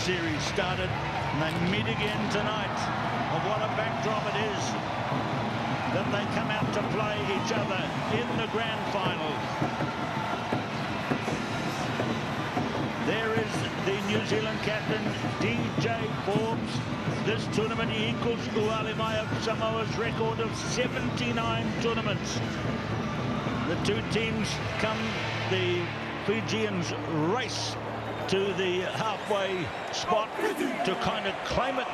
series started, and they meet again tonight. And what a backdrop it is that they come out to play each other in the grand final. There is the New Zealand captain, DJ Forbes. This tournament he equals Ualimai of Samoa's record of 79 tournaments. The two teams come, the Fijians race to the halfway spot to kind of claim it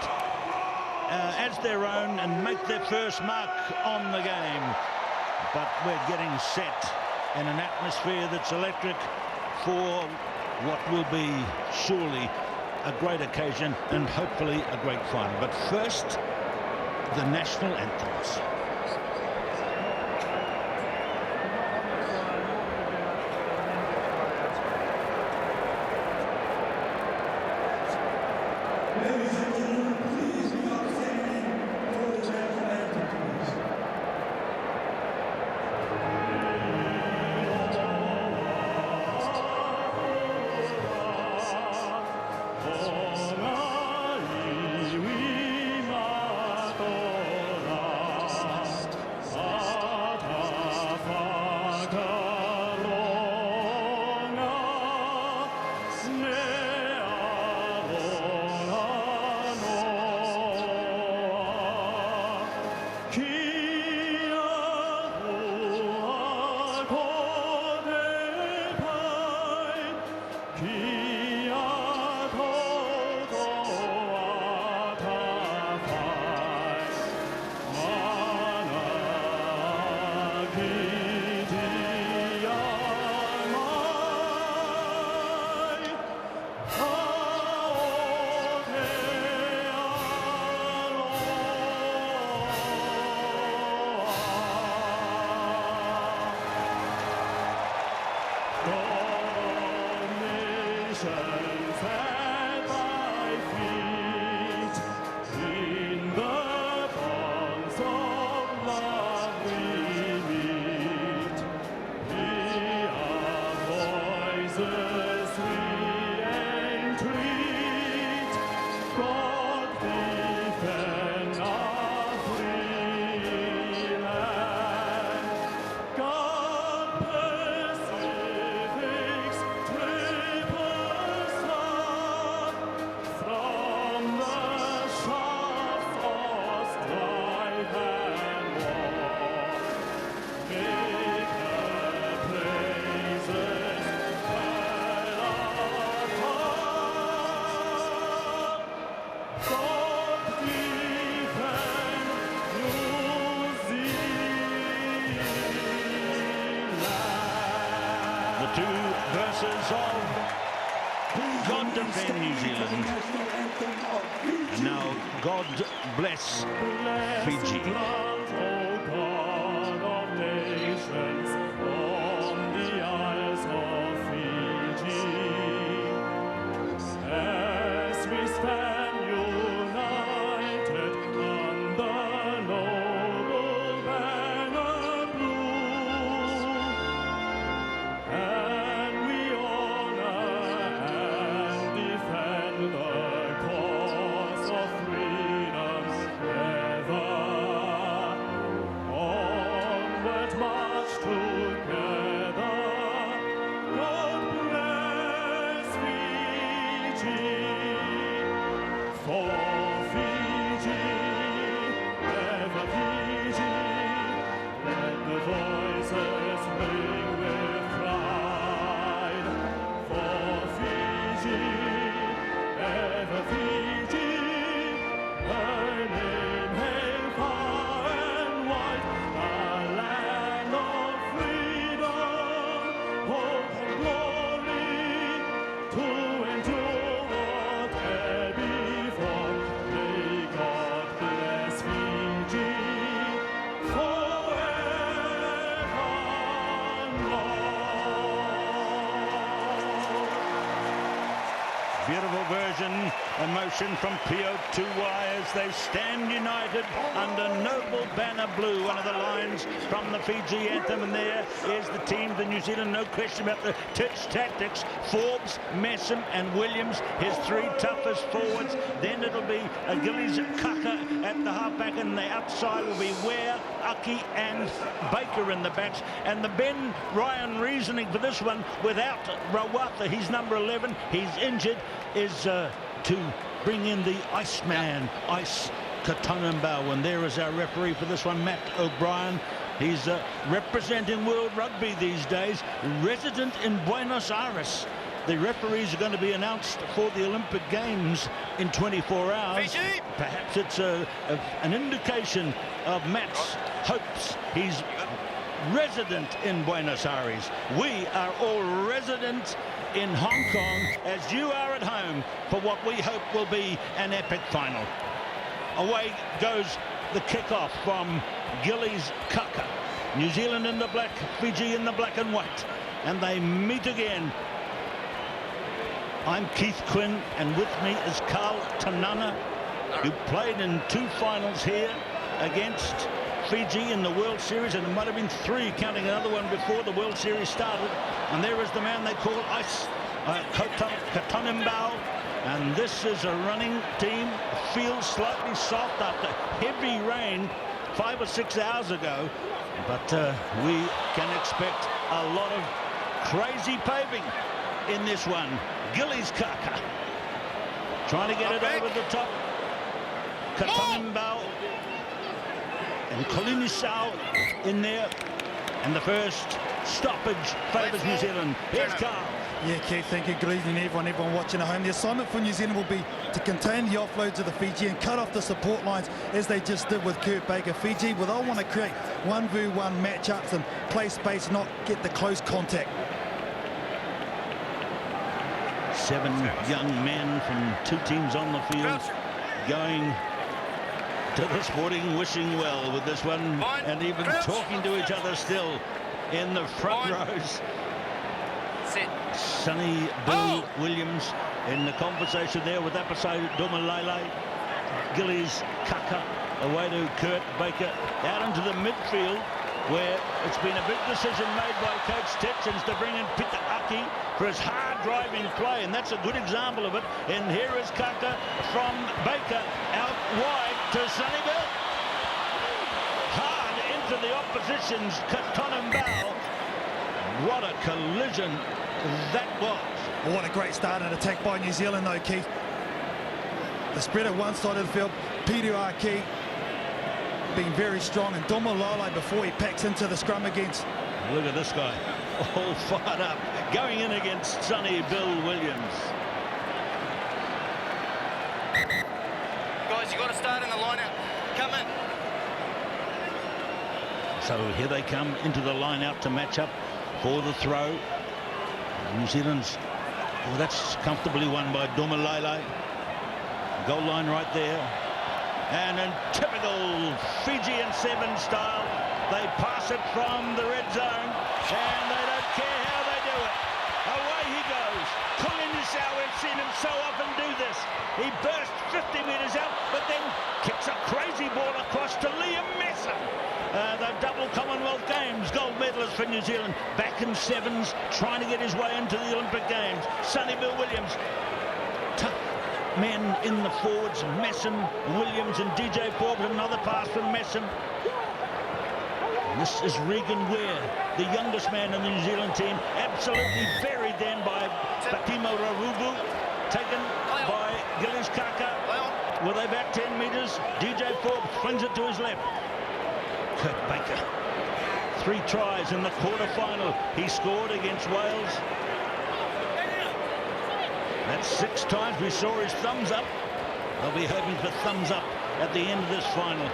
as their own and make their first mark on the game. But we're getting set in an atmosphere that's electric for what will be surely a great occasion and hopefully a great final. But first, the national anthems. God defend New Zealand, and now God bless Fiji. diversion, a motion from PO2Y as they stand united under noble banner blue. One of the lines from the Fiji anthem, and there is the team, the New Zealand, no question about the Titch tactics. Forbes, Messam and Williams, his three toughest forwards. Then it'll be Gillies Kaka at the halfback, and the outside will be Ware, Aki and Baker in the backs. And the Ben Ryan reasoning for this one, without Rawatha, he's number 11, he's injured, is to bring in the Iceman, Ice Katonembau. And there is our referee for this one, Matt O'Brien. He's representing World Rugby these days, resident in Buenos Aires. The referees are going to be announced for the Olympic Games in 24 hours. Fiji. Perhaps it's an indication of Matt's hopes. He's resident in Buenos Aires. We are all residents in Hong Kong, as you are at home, for what we hope will be an epic final. Away goes the kickoff from Gillies Kaka. New Zealand in the black, Fiji in the black and white, and they meet again. I'm Keith Quinn, and with me is Carl Tanana, who played in 2 finals here against Fiji in the World Series, and it might have been 3, counting another one before the World Series started. And there is the man they call Ice Katonembau. And this is a running team, feels slightly soft after heavy rain 5 or 6 hours ago. But we can expect a lot of crazy paving in this one. Gillies Kaka trying to get it over the top. Katonembau and Kolinisau in there. And the first stoppage favours New Zealand. Here's Carl. Yeah, Keith, thank you. Good evening, everyone watching at home. The assignment for New Zealand will be to contain the offloads of the Fiji and cut off the support lines, as they just did with Kurt Baker. Fiji will all want to create 1v1 matchups and play space, not get the close contact. 7 young men from 2 teams on the field going to the sporting, wishing well with this one, and even talking to each other still in the front rows. Sonny Bill Williams in the conversation there with Apisai Dumalele. Gillies Kaka away to Kurt Baker, out into the midfield, where it's been a big decision made by Coach Titchens to bring in Peter Aki for his hard driving play, and that's a good example of it. And here is Kaka from Baker out wide to Sonny Bill. Hard into the opposition's Katonembau. What a collision that was. Well, what a great start and attack by New Zealand though, Keith. The spread at one side of the field, Peter Aki being very strong, and Dumalele before he packs into the scrum against. Look at this guy, all fired up, going in against Sonny Bill Williams. Guys, you got to start in the line-out. Come in. So here they come into the line-out to match up for the throw. New Zealand's, well, that's comfortably won by Dumalele. Goal line right there. And in typical Fijian 7 style, they pass it from the red zone, and they don't care how they do it. Away he goes. Kolinisau, we've seen him so often do this. He burst 50 metres out, but then kicks a crazy ball across to Liam Messam. The double Commonwealth Games gold medalist for New Zealand, back in 7s, trying to get his way into the Olympic Games. Sonny Bill Williams, tough men in the forwards, Messam, Williams and DJ Forbes. Another pass from Messam. This is Regan Ware, the youngest man in the New Zealand team, absolutely buried then by Patimo Rarubu, taken by Gillies Kaka. Were they back 10 metres? DJ Forbes flings it to his left. Kurt Baker, 3 tries in the quarter-final. He scored against Wales. That's 6 times we saw his thumbs up. They'll be hoping for thumbs up at the end of this final.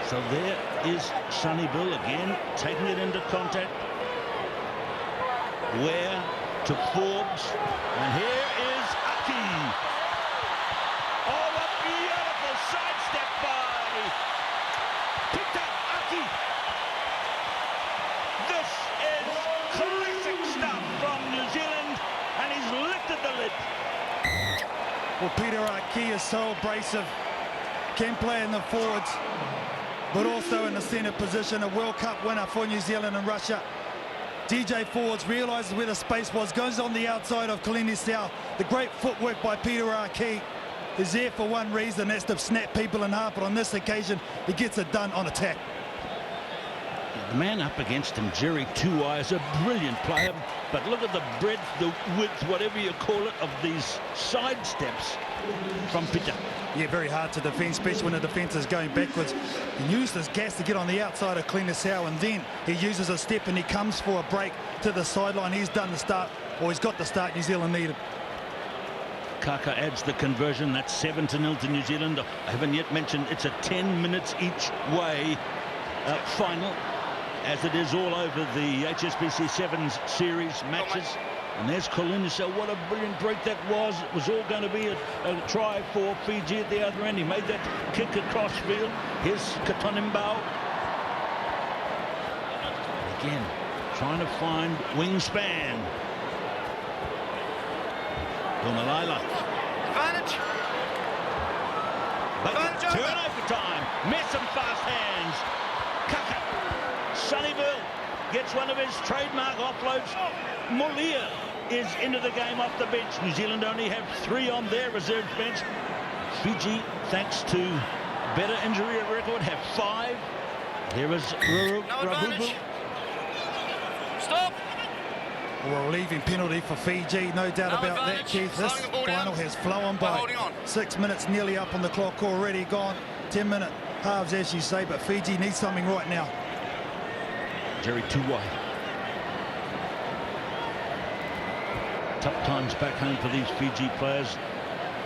So there is Sonny Bill again, taking it into contact. Ware to Forbes, and here is Aki. Oh, a beautiful sidestep by Peter Aki. This is classic stuff from New Zealand, and he's lifted the lid. Well, Peter Aki is so abrasive, can play in the forwards, but also in the centre position, a World Cup winner for New Zealand and Russia. DJ Forwards realises where the space was, goes on the outside of Kalini Sau. The great footwork by Peter Aki is there for one reason, that's to snap people in half, but on this occasion, he gets it done on attack. The man up against him, Jerry Tuwai, is a brilliant player, but look at the breadth, the width, whatever you call it, of these side steps from Peter. Yeah, very hard to defend, especially when the defence is going backwards. He used his gas to get on the outside of Kalini Sau, and then he uses a step and he comes for a break to the sideline. He's done the start, or he's got the start New Zealand needed. Kaka adds the conversion. That's 7-0 to New Zealand. I haven't yet mentioned it's a 10 minutes each way final, as it is all over the HSBC Sevens series matches. And there's Kalini Sau. What a brilliant break that was. It was all going to be a try for Fiji at the other end. He made that kick across field. Here's Katonimbao. Again, trying to find wingspan. Dumalala. Advantage. But Advantage over. turnover time. Messam fast hands. Kaka. Sonny Bill gets one of his trademark offloads. Mulia is into the game off the bench. New Zealand only have 3 on their reserve bench. Fiji, thanks to better injury record, have 5. Here is No advantage. Stop. A relieving penalty for Fiji, no doubt No about that, advantage. Keith. This Slowing the ball final down. has flown By by. holding on. 6 minutes nearly up on the clock, already gone. 10-minute halves, as you say, but Fiji needs something right now. Jerry Tuwai. Tough times back home for these Fiji players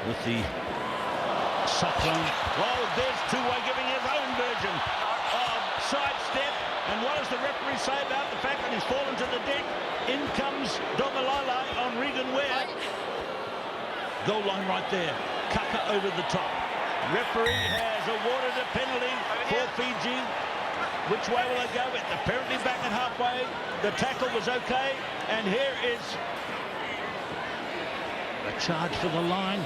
with the cyclone. Oh, there's Tuwai giving his own version of sidestep. And what does the referee say about the fact that he's fallen to the deck? In comes Domalala on Regan Ware. Goal line right there. Kaka over the top. Referee has awarded a penalty for Fiji. Which way will they go? It apparently back at halfway. The tackle was okay. And here is a charge for the line.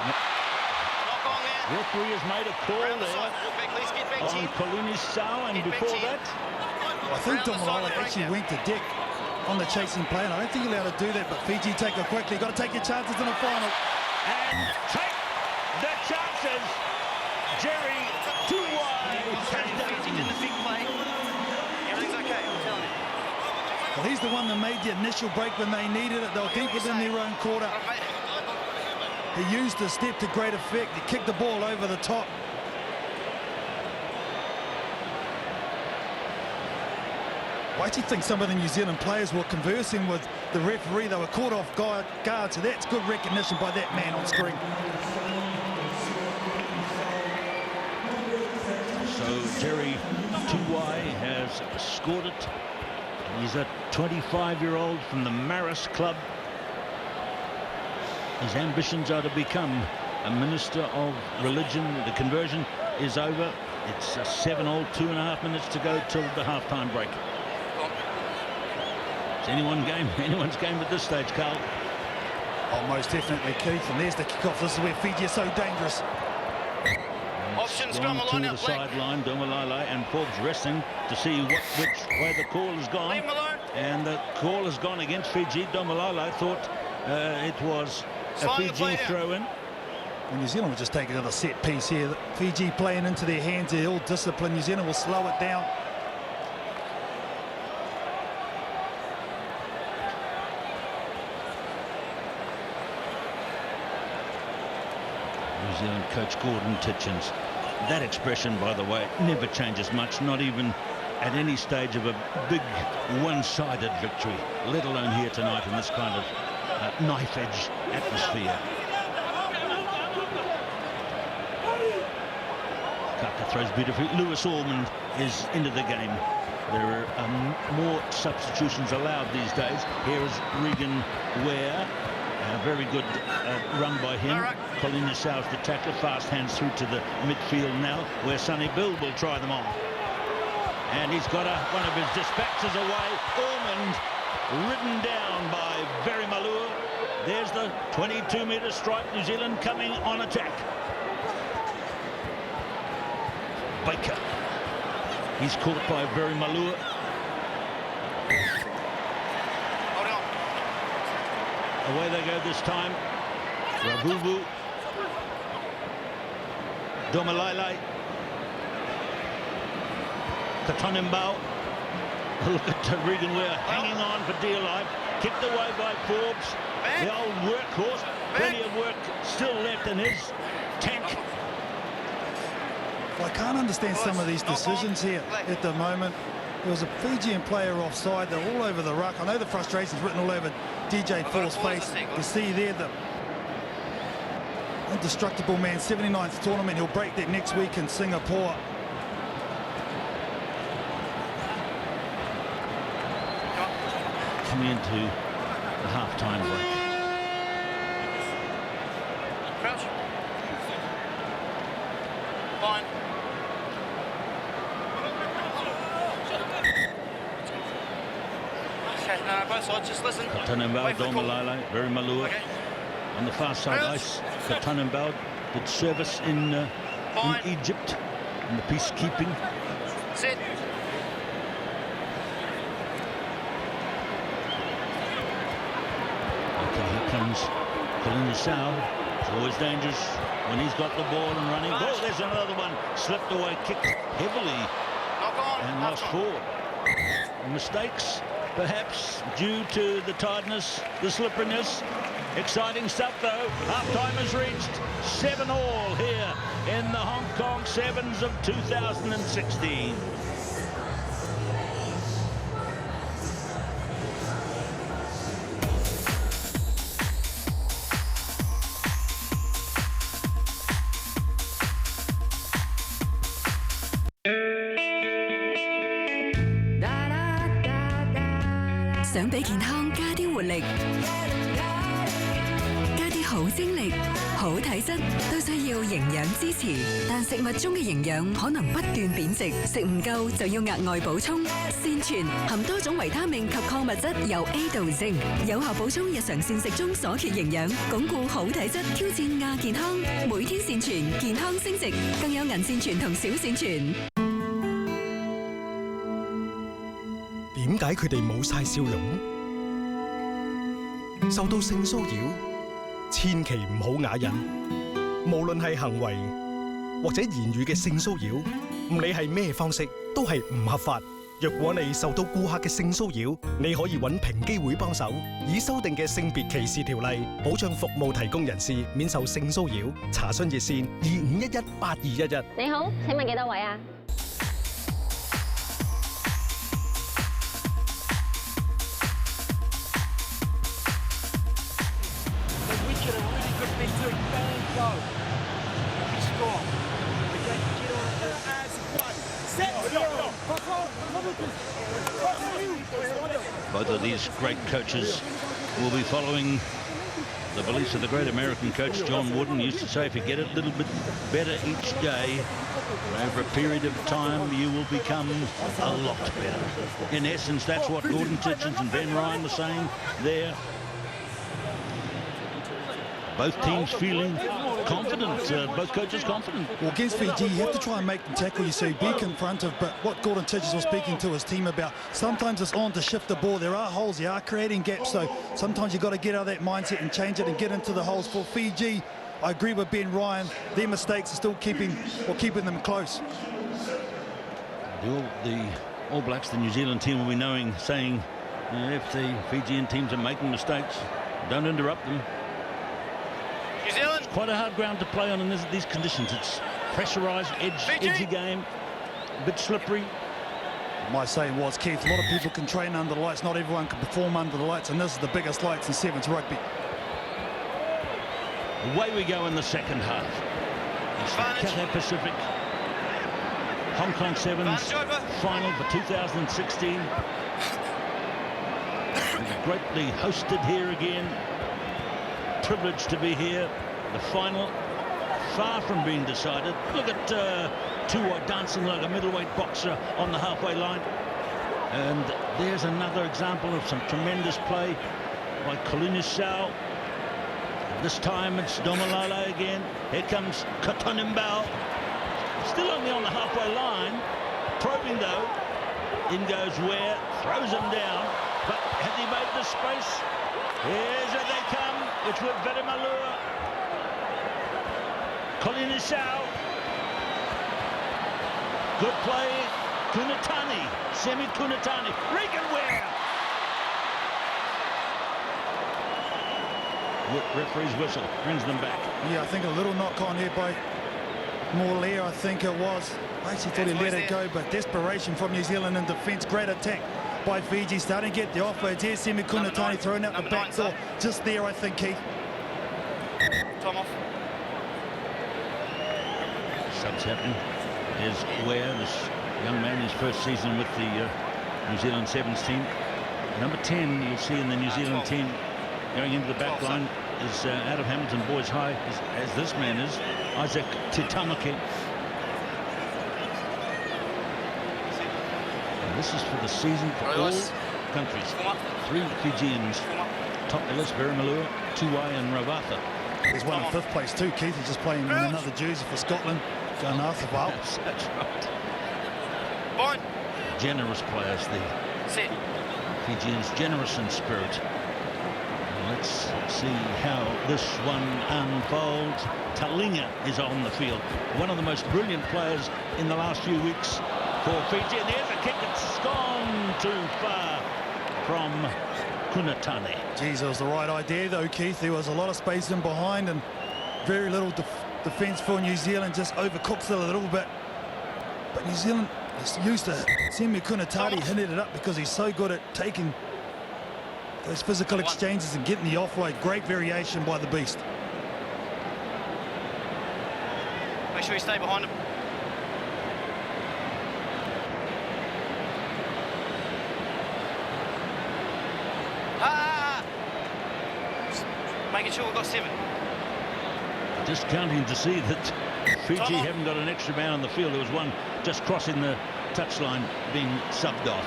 Knock on there. Referee has made a call Round the there side. Walk back, please. Get back, on team. Kalini Sau, and Get back, before team. that, I think Round the side of Domalala the break actually now. went to deck on the chasing play, and I don't think you're allowed to do that, but Fiji take it quickly. Got to take your chances in the final. and take the chances. Jerry Tuwai has done Fiji did the big play. Everything's okay, I'm telling you. Well, he's the one that made the initial break when they needed it. They were deep within their own quarter. He used the step to great effect. He kicked the ball over the top. I actually think some of the New Zealand players were conversing with the referee. They were caught off guard, so that's good recognition by that man on screen. So Jerry Tuwai has scored it. He's a 25-year-old from the Maris club. His ambitions are to become a minister of religion. The conversion is over. It's a 7-all, 2.5 minutes to go till the halftime break. It's anyone's game at this stage, Carl. Oh, most definitely, Keith. And there's the kickoff. This is where Fiji is so dangerous. Option scrum Gone line to up, the Blake. sideline, Domalala and Forbes resting to see which way the call has gone. Leave him alone. And the call has gone against Fiji. Domalala thought it was a Slowing the Fiji play down. throw-in. Well, New Zealand will just take another set piece here. Fiji playing into their hands. They're all disciplined. New Zealand will slow it down. New Zealand coach Gordon Titchens. That expression, by the way, never changes much, not even at any stage of a big one-sided victory, let alone here tonight in this kind of knife-edge atmosphere. Kaka throws beautifully. Lewis Ormond is into the game. There are more substitutions allowed these days. Here is Regan Ware. Very good run by him. Kalini Sau's the tackler. Fast hands through to the midfield now, where Sonny Bill will try them on. And he's got one of his dispatches away. Ormond ridden down by Very Malua. There's the 22-metre strike. New Zealand coming on attack. Baker. He's caught by very Malua. Hold on. Away they go this time. Ravuvu. Domalai. Katonimbao. Look at Regan Ware hanging on for dear life. Kicked away by Forbes. The old workhorse. Plenty of work still left in his tank. I can't understand some of these decisions here at the moment. There was a Fijian player offside. They're all over the ruck. I know the frustration's written all over DJ Ford's face. You see there the indestructible man, 79th tournament. He'll break that next week in Singapore. Coming into the half-time break. Crouch. Fine. Okay, no, both sides, just listen. Katonimbao, Domalai, very Malua. Okay. On the far side ice, Katonimbao did service in Egypt in the peacekeeping. Sit. Okay, here comes Colin Sao. It's always dangerous when he's got the ball and running. Oh, there's another one. Slipped away, kicked heavily Knock on. and lost forward. Mistakes, perhaps, due to the tiredness, the slipperiness. Exciting stuff, though. Half-time has reached 7-all here in the Hong Kong Sevens of 2016.想俾健康加啲活力，加啲好精力、好體質，都需要營養支持。但食物中嘅營養可能不斷貶值，食唔夠就要額外補充。善存含多種維他命及礦物質，由 A 到 Z， 有效補充日常膳食中所缺營養，鞏固好體質，挑戰亞健康。每天善存，健康升值，更有銀善存同小善存。點解佢哋冇晒笑容？受到性騷擾，千祈唔好啞忍。無論係行為或者言語嘅性騷擾，唔理係咩方式，都係唔合法。若果你受到顧客嘅性騷擾，你可以揾平機會幫手，以修訂嘅性別歧視條例保障服務提供人士免受性騷擾。查詢熱線25118211。你好，請問幾多位啊？Both of these great coaches will be following the beliefs of the great American coach John Wooden. Used to say, if you get a little bit better each day, over a period of time, you will become a lot better. In essence, that's what Gordon Titchens and Ben Ryan were saying there. Both teams feeling confident, both coaches confident. Well, against Fiji, you have to try and make them tackle, you see, be confrontive. But what Gordon Titchens was speaking to his team about, sometimes it's on to shift the ball. There are holes, they are creating gaps, so sometimes you've got to get out of that mindset and change it and get into the holes. For Fiji, I agree with Ben Ryan, their mistakes are still keeping them close. The All Blacks, the New Zealand team, will be saying, if the Fijian teams are making mistakes, don't interrupt them. New Zealand. It's quite a hard ground to play on in these conditions. It's pressurised, edgy game, a bit slippery. My saying was, Keith, a lot of people can train under the lights, not everyone can perform under the lights, and this is the biggest lights in Sevens rugby. Away we go in the second half. It's the Cathay Pacific Hong Kong Sevens final for 2016. We're greatly hosted here again. Privileged to be here. The final far from being decided. Look at Tuwai dancing like a middleweight boxer on the halfway line. And there's another example of some tremendous play by Colin Sao. This time it's Domalala again. Here comes Katonimbao. Still only on the halfway line. Probing though. In goes Ware. Throws him down. But has he made the space? Here's where they come. It's with Veremalua. Kolinisau. Good play. Kunatani. Semi-Kunatani. Regan Ware. Referee's whistle brings them back. Yeah, I think a little knock on here by Morlair, I think it was. I actually thought he let it go, but desperation from New Zealand in defence. Great attack by Fiji, starting to get the offloads here. Semi-Kunatani throwing out the back door. Just there, I think, Keith. Time off. Subs happening. There's Ware, this young man, his first season with the New Zealand Sevens team. Number 10, you'll see in the New Zealand team going into the back line is out of Hamilton Boys High, as this man is, Isaac Titamaki. And this is for the season for all countries. 3 Fijians top the list: Veremalua, Tuai and Rawatha. He's won in 5th place too, Keith. He's just playing in another jersey for Scotland. Going after Val. That's right. Fine. Generous players, the Set. Fijians, generous in spirit. Let's see how this one unfolds. Talinga is on the field. One of the most brilliant players in the last few weeks for Fiji. And there's a kick that's gone too far from Kunatani. Geez, it was the right idea though, Keith. There was a lot of space in behind and very little defence for New Zealand. Just overcooks it a little bit. But New Zealand is used to Semi-Kunatani hitting it up because he's so good at taking those physical exchanges and getting the offload. Great variation by the beast. Make sure you stay behind him. Making sure we've got 7. Just counting to see that Fiji haven't got an extra man on the field. There was one just crossing the touchline being subbed off.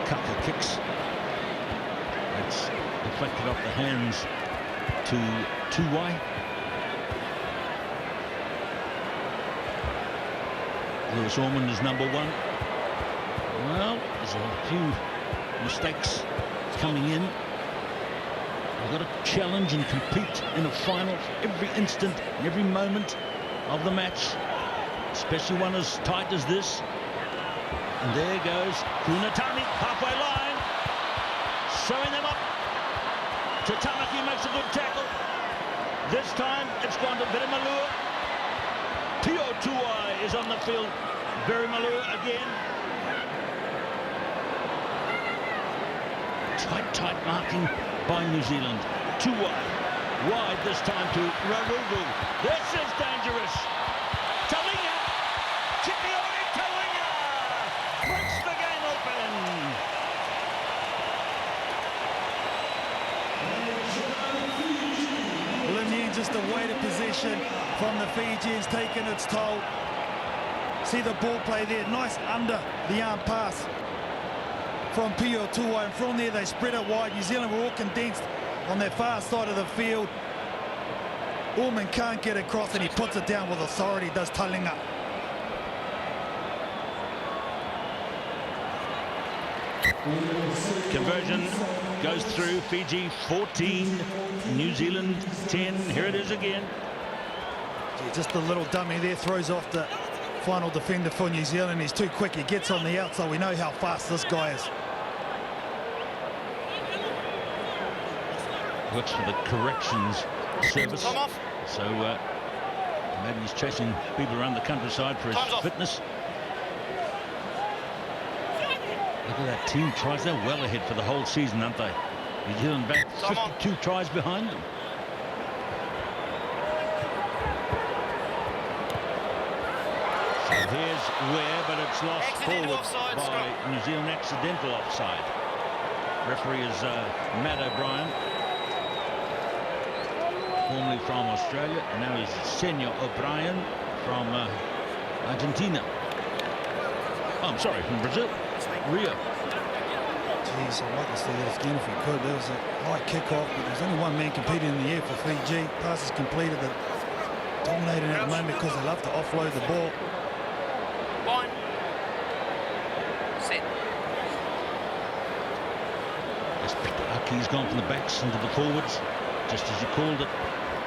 Kaka kicks. It's deflected off the hands to Tuai. Lewis Ormond is number 1. Well, there's a few mistakes coming in. We've got to challenge and compete in a final for every instant and every moment of the match, especially one as tight as this. And there goes Kunatani, halfway line, sewing them up. Tatamaki makes a good tackle. This time it's gone to Veremalua. Tio Tuai is on the field. Veremalua again. Tight marking by New Zealand. Tuai wide this time to Rarugu. This is dangerous. Talinga. Chipiori Talinga breaks the game open. Lemieux just a weighted possession from the Fijians, taking its toll. See the ball play there, nice under the arm pass from Pio Tuai, and from there they spread it wide. New Zealand were all condensed on their far side of the field. Orman can't get across and he puts it down with authority, does Talinga. Conversion goes through. Fiji 14, New Zealand 10. Here it is again. Just a little dummy there, throws off the final defender for New Zealand. He's too quick, he gets on the outside. We know how fast this guy is. Works for the corrections service. So maybe he's chasing people around the countryside for his fitness. Look at that team tries. They're well ahead for the whole season, aren't they? New Zealand back 52 tries behind them. So here's Ware, but it's lost forward by New Zealand. Accidental offside. Referee is Matt O'Brien, formerly from Australia, and now he's Senor O'Brien from Argentina. Oh, I'm sorry, from Brazil, Rio. Jeez, I'd like to see that again if we could. There was a high kick-off, but there's only one man competing in the air for Fiji. Passes completed, that dominating at the moment because they love to offload the ball. Line. Set. As Peter Aki's gone from the backs into the forwards, just as you called it,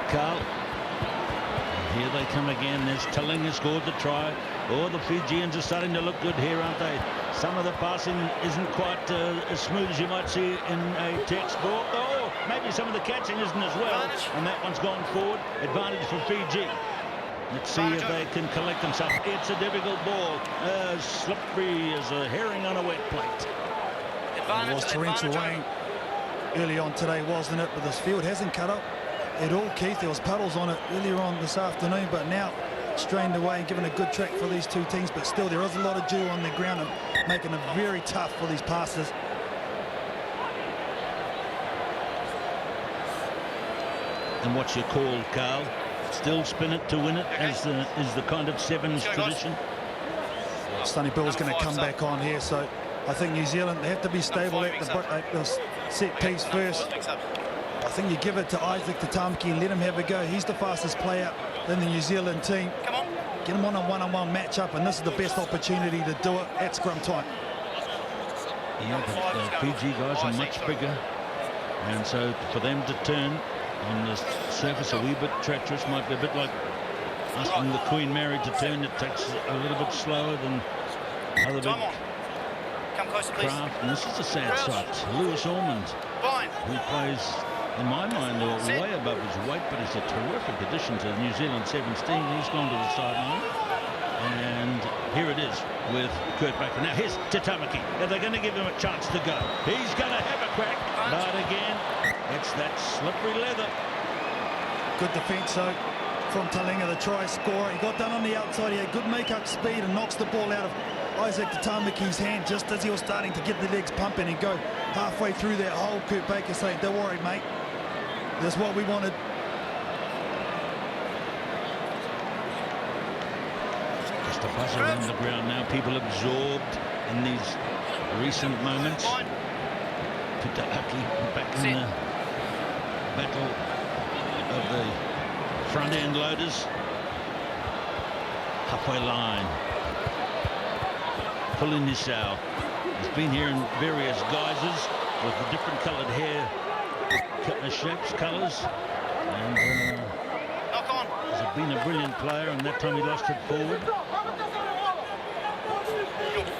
Carl. And here they come again. There's Talinga scored the try. Oh, the Fijians are starting to look good here, aren't they? Some of the passing isn't quite as smooth as you might see in a textbook. Oh, maybe some of the catching isn't as well. And that one's gone forward. Advantage for Fiji. Let's see if they can collect themselves. It's a difficult ball. Slippery as a herring on a wet plate. It was torrential rain early on today, wasn't it? But this field hasn't cut up at all, Keith. There was puddles on it earlier on this afternoon, but now strained away and given a good track for these two teams. But still, there is a lot of dew on the ground and making it very tough for these passers. And what's your call, Carl? Still spin it to win it, as is the kind of sevens tradition. Sonny Bill's going to come back on here, so I think New Zealand, they have to be stable at the set piece first. I think you give it to Isaac Tatamaki and let him have a go. He's the fastest player in the New Zealand team. Get him on a one-on-one matchup, and this is the best opportunity to do it at scrum time. Yeah, but the Fiji guys are much bigger, and so for them to turn on the surface a wee bit treacherous, might be a bit like asking the Queen Mary to turn. It takes a little bit slower than other big craft, and this is a sad sight. Lewis Ormond, who plays, in my mind, way above his weight, but he's a terrific addition to New Zealand 17. He's gone to the sideline, and here it is with Kurt Baker. Now here's Tatamaki. Are they going to give him a chance to go? He's going to have a crack, but again, it's that slippery leather. Good defence, though, from Talinga, the try scorer. He got done on the outside. He had good make-up speed and knocks the ball out of Isaac Tatamaki's hand just as he was starting to get the legs pumping and go halfway through that hole. Kurt Baker saying, "Don't worry, mate. That's what we wanted." Just a buzz around the ground now. People absorbed in these recent moments. Peter Aki back in the battle of the front end loaders. Halfway line. Pulinisau has been here in various guises with the different coloured hair shapes, colours, and has been a brilliant player, and that time he lost it forward.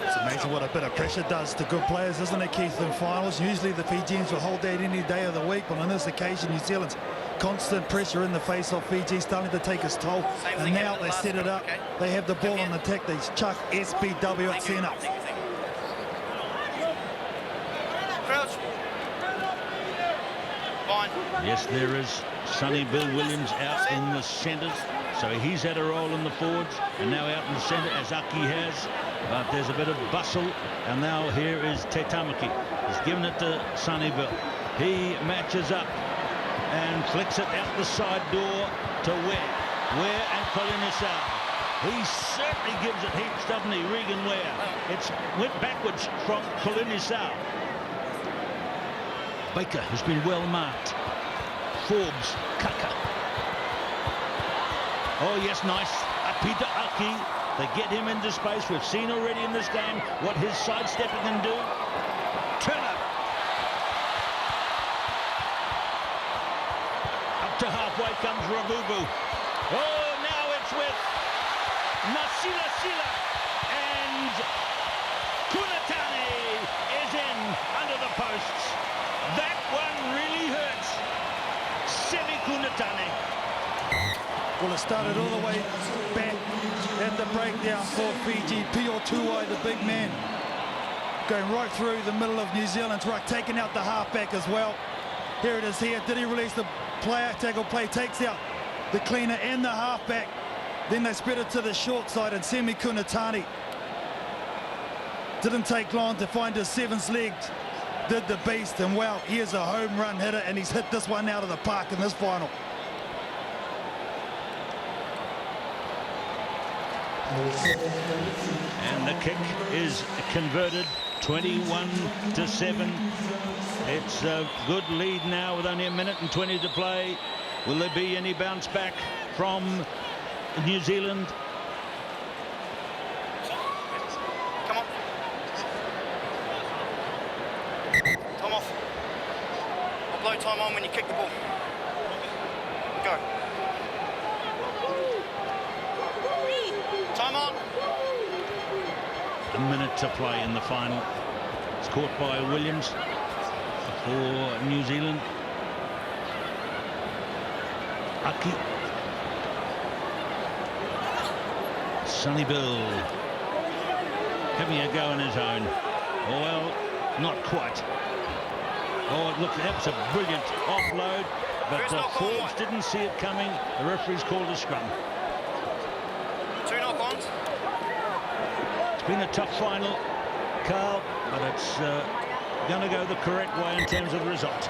It's amazing what a bit of pressure does to good players, isn't it, Keith, in finals? Usually the Fijians will hold that any day of the week, but on this occasion New Zealand's constant pressure in the face of Fiji starting to take its toll, and now they set it up. They have the ball on the attack. They chuck SBW at centre. Yes, there is Sonny Bill Williams out in the centres, so he's had a role in the forwards, and now out in the centre as Aki has. But there's a bit of bustle, and now here is Tatamaki. He's given it to Sonny Bill. He matches up and flicks it out the side door to Ware and Pulinisau. He certainly gives it heaps, doesn't he, Regan Ware? It's went backwards from Pulinisau. Baker has been well marked. Forbes, Kaka. Oh yes, nice. Peter Aki. They get him into space. We've seen already in this game what his sidestepping can do. Turner. Up to halfway comes Rabubu. Oh, now it's with Nasila Sila, and Kunatani is in under the posts. That one really hurts. Semi Kunatani. Well, it started all the way back at the breakdown for Fiji. Pio Tuai, the big man, going right through the middle of New Zealand's ruck, taking out the halfback as well. Here it is here. Did he release the player? Tackle play takes out the cleaner and the halfback. Then they spread it to the short side, and Semi Kunatani didn't take long to find his seventh leg. Did the beast, and wow, here's a home run hitter, and he's hit this one out of the park in this final. And the kick is converted 21-7. It's a good lead now with only a minute and 20 to play. Will there be any bounce back from New Zealand? Come on. Time off. I'll blow time on when you kick the ball. Go. Time on. A minute to play in the final. It's caught by Williams for New Zealand. Aki. Sonny Bill having a go on his own. Well, not quite. Oh, look, that's a brilliant offload, but the Forbes didn't see it coming. The referee's called a scrum. 2 knock-ons. It's been a tough final, Carl, but it's going to go the correct way in terms of the result.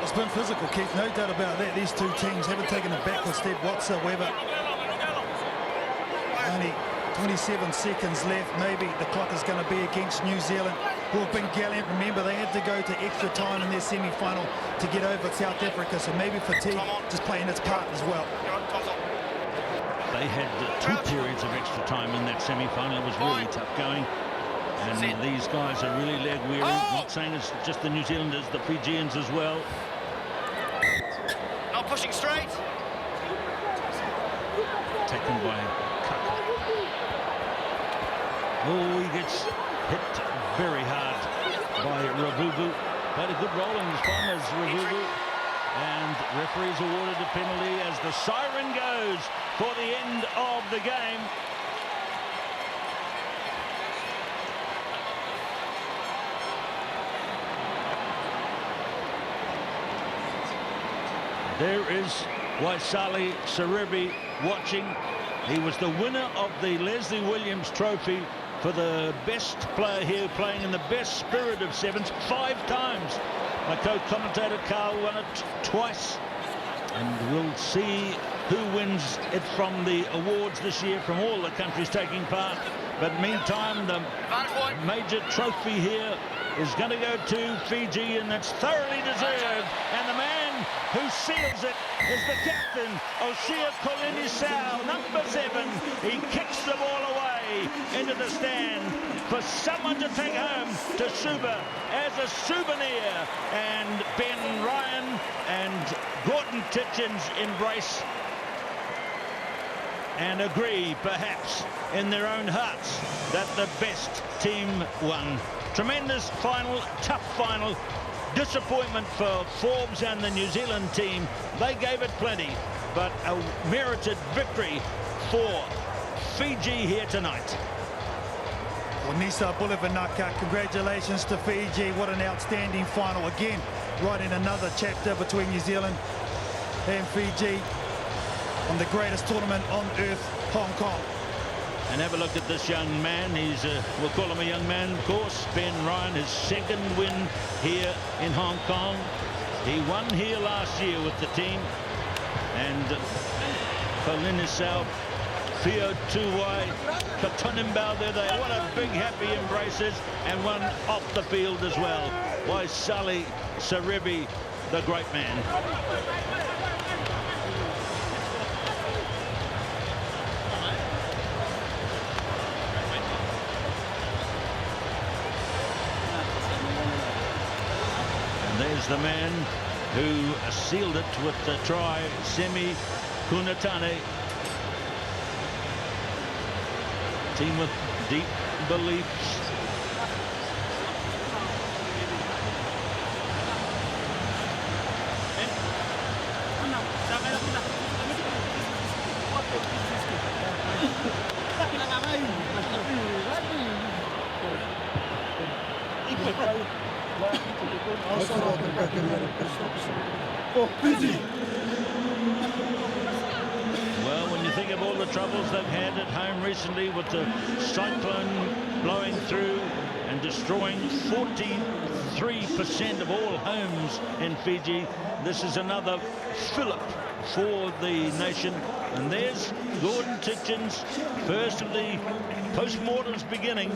It's been physical, Keith, no doubt about that. These two teams haven't taken a backward step whatsoever. Only 27 seconds left. Maybe the clock is going to be against New Zealand, who have been gallant. Remember, they had to go to extra time in their semi-final to get over South Africa, so maybe fatigue just playing its part as well. They had 2 periods of extra time in that semi-final. It was really tough going. And these guys are really leg weary. Not saying it's just the New Zealanders, the Fijians as well. Not pushing straight. Taken by Kaka. Oh, he gets hit very hard by Ravuvu. Played a good role in this one as Ravuvu. And referees awarded a penalty as the siren goes for the end of the game. There is Waisali Saribi watching. He was the winner of the Leslie Williams Trophy for the best player here, playing in the best spirit of sevens 5 times. My co-commentator Carl won it twice, and we'll see who wins it from the awards this year from all the countries taking part. But meantime, the major trophy here is going to go to Fiji, and it's thoroughly deserved. And the man who seals it is the captain, Osia Kolini-Sao, number 7. He kicks the ball away into the stand for someone to take home to Suba as a souvenir. And Ben Ryan and Gordon Titchens embrace and agree, perhaps, in their own hearts that the best team won. Tremendous final, tough final. Disappointment for Forbes and the New Zealand team. They gave it plenty, but a merited victory for Fiji here tonight. Well, Nisa Bulivanaka, congratulations to Fiji. What an outstanding final. Again, writing another chapter between New Zealand and Fiji on the greatest tournament on earth, Hong Kong. And have a look at this young man. He's, we'll call him a young man, of course. Ben Ryan, his 2nd win here in Hong Kong. He won here last year with the team. And Kolini-Sao, Theo Tuwai, Katunimbao, there they are. What a big happy embraces, and one off the field as well. Waisali Saribi, the great man. There's the man who sealed it with the try, Semi Kunatane. Team with deep beliefs. Well, when you think of all the troubles they've had at home recently with the cyclone blowing through and destroying 43% of all homes in Fiji, this is another fillip for the nation. And there's Gordon Titchens, first of the post-mortems beginning.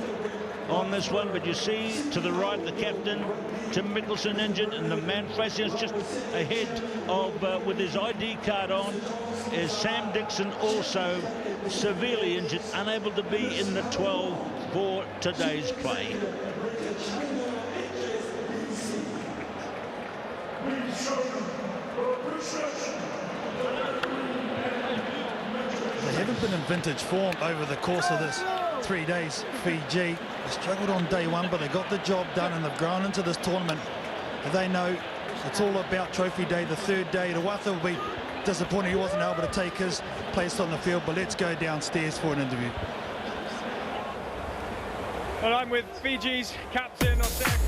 on this one, but you see to the right the captain, Tim Mickelson, injured, and the man facing us just ahead of, with his ID card on, is Sam Dixon, also severely injured, unable to be in the 12 for today's play. They haven't been in vintage form over the course of this 3 days. Fiji, they struggled on day one, but they got the job done, and they've grown into this tournament. And they know it's all about trophy day, the third day. Rawatha will be disappointed he wasn't able to take his place on the field, but let's go downstairs for an interview. Well, I'm with Fiji's captain on deck.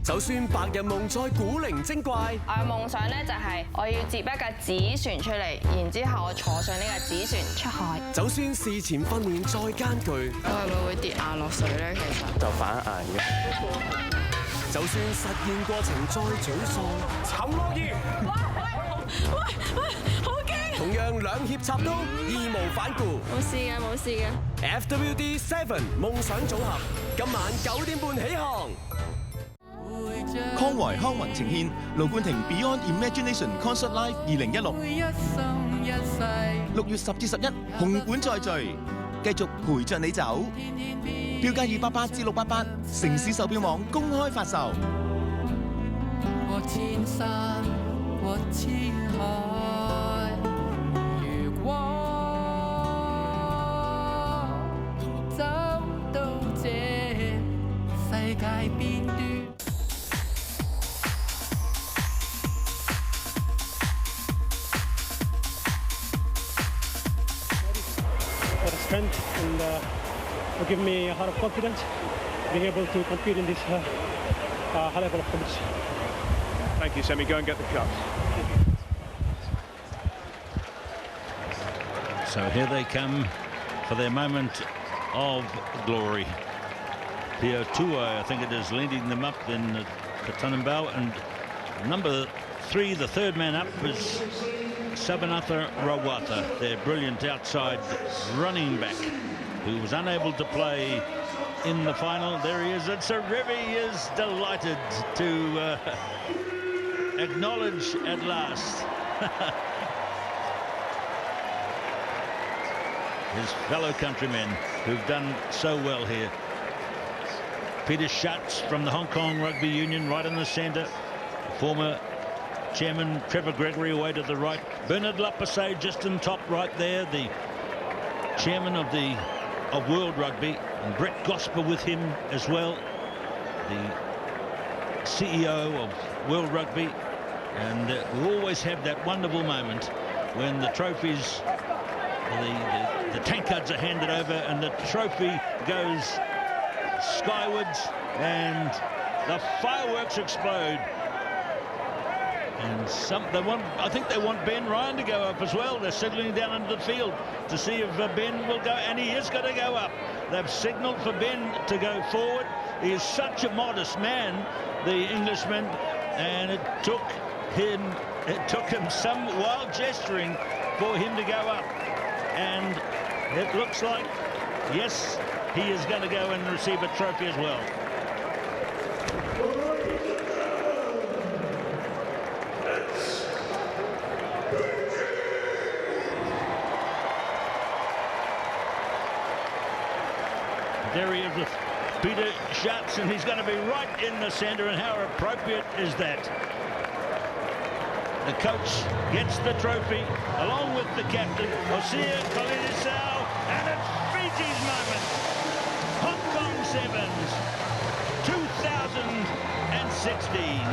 就算白日夢再古靈精怪，我嘅夢想咧就係我要接一架紙船出嚟，然之後我坐上呢架紙船出海。就算事前訓練再艱巨，我係咪會跌硬落水咧？其實就反硬嘅。就算實驗過程再沮喪，沉落鹽。喂，好驚！同樣兩肋插刀，義無反顧。冇事嘅，冇事嘅。FWD7 夢想組合，今晚9點半起航。康懷康宏呈獻盧冠廷 Beyond Imagination Concert Live 2016，6月10至11，紅館再聚，繼續陪着你走。標價288至688，城市售票網公開發售。過千山，過千海，如果走到這世界邊端。Strength and will give me a lot of confidence being able to compete in this high level of competition. Thank you, Sammy. Go and get the cups. So here they come for their moment of glory. Pio Tua, I think it is, leading them up in the Tannenbaum, and number 3, the third man up, is Sabanatha Rawatha, their brilliant outside running back, who was unable to play in the final. There he is, and Sir Revy is delighted to acknowledge at last his fellow countrymen who've done so well here. Peter Schatz from the Hong Kong Rugby Union right in the centre, former Chairman Trevor Gregory away to the right, Bernard Lapasset just in top right there, the chairman of World Rugby, and Brett Gosper with him as well, the CEO of World Rugby. And we always have that wonderful moment when the trophies, the tankards are handed over and the trophy goes skywards and the fireworks explode. And I think they want Ben Ryan to go up as well. They're signalling down into the field to see if Ben will go, and he is going to go up. They've signalled for Ben to go forward. He is such a modest man, the Englishman, and it took him some wild gesturing for him to go up. And it looks like, yes, he is going to go and receive a trophy as well. There he is with Peter Schatz, and he's going to be right in the centre, and how appropriate is that? The coach gets the trophy along with the captain, Hosea Kolinisau, and it's Fiji's moment. Hong Kong Sevens, 2016.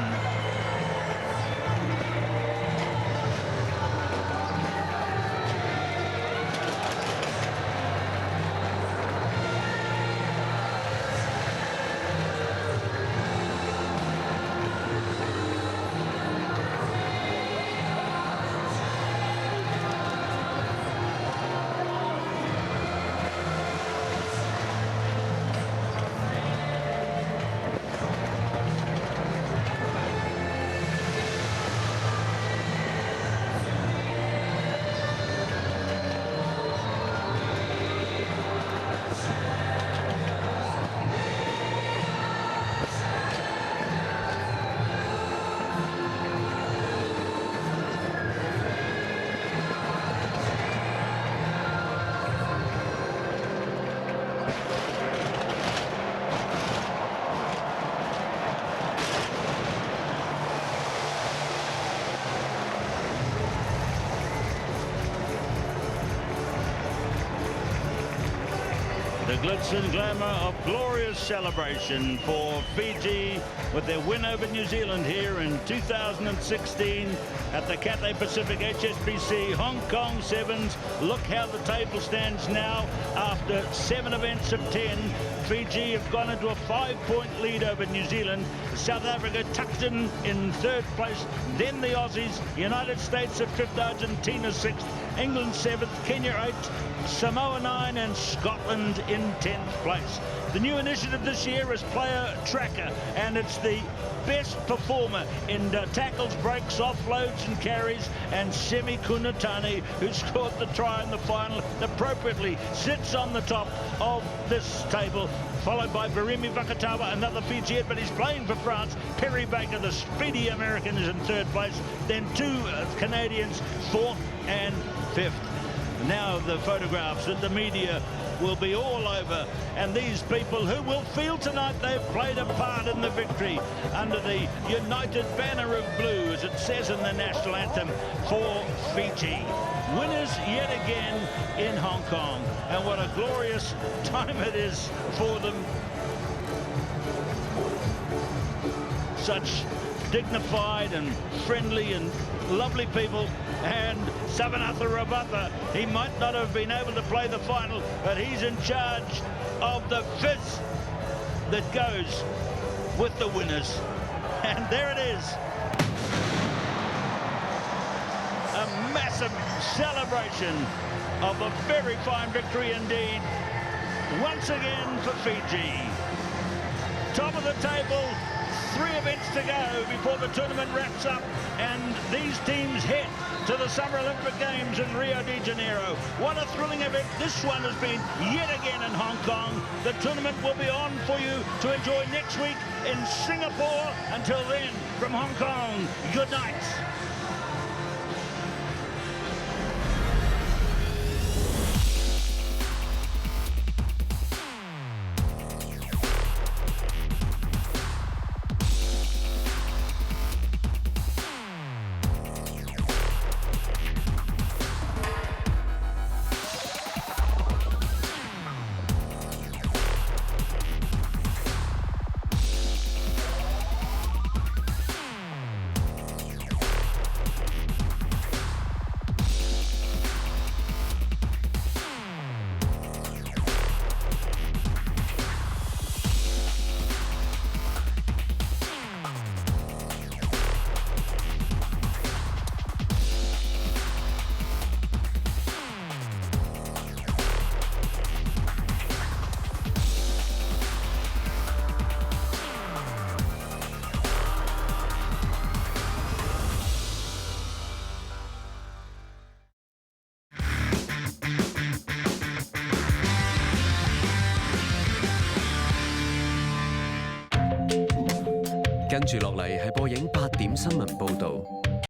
glitz and glamour of glorious celebration for Fiji with their win over New Zealand here in 2016 at the Cathay Pacific HSBC Hong Kong Sevens. Look how the table stands now after 7 events of 10. Fiji have gone into a 5-point lead over New Zealand. South Africa tucked in 3rd place. Then the Aussies, United States at 5th, Argentina 6th, England 7th, Kenya 8th, Samoa 9 and Scotland in 10th place. The new initiative this year is Player Tracker, and it's the best performer in tackles, breaks, offloads and carries, and Semi Kunatani, who scored the try in the final, appropriately sits on the top of this table, followed by Barimi Vakatawa, another Fijian, but he's playing for France. Perry Baker, the speedy American, is in 3rd place. Then 2 Canadians, 4th and 5th. Now the photographs that the media will be all over, and these people who will feel tonight they've played a part in the victory under the united banner of blue, as it says in the national anthem for Fiji. Winners yet again in Hong Kong, and what a glorious time it is for them. Such dignified and friendly and lovely people. And Savanatha Ravatha, he might not have been able to play the final, but he's in charge of the fizz that goes with the winners. And there it is. A massive celebration of a very fine victory indeed. Once again for Fiji. Top of the table. 3 events to go before the tournament wraps up, and these teams head to the Summer Olympic Games in Rio de Janeiro. What a thrilling event this one has been yet again in Hong Kong. The tournament will be on for you to enjoy next week in Singapore. Until then, from Hong Kong, good night.跟住落嚟係播映8點新聞報導。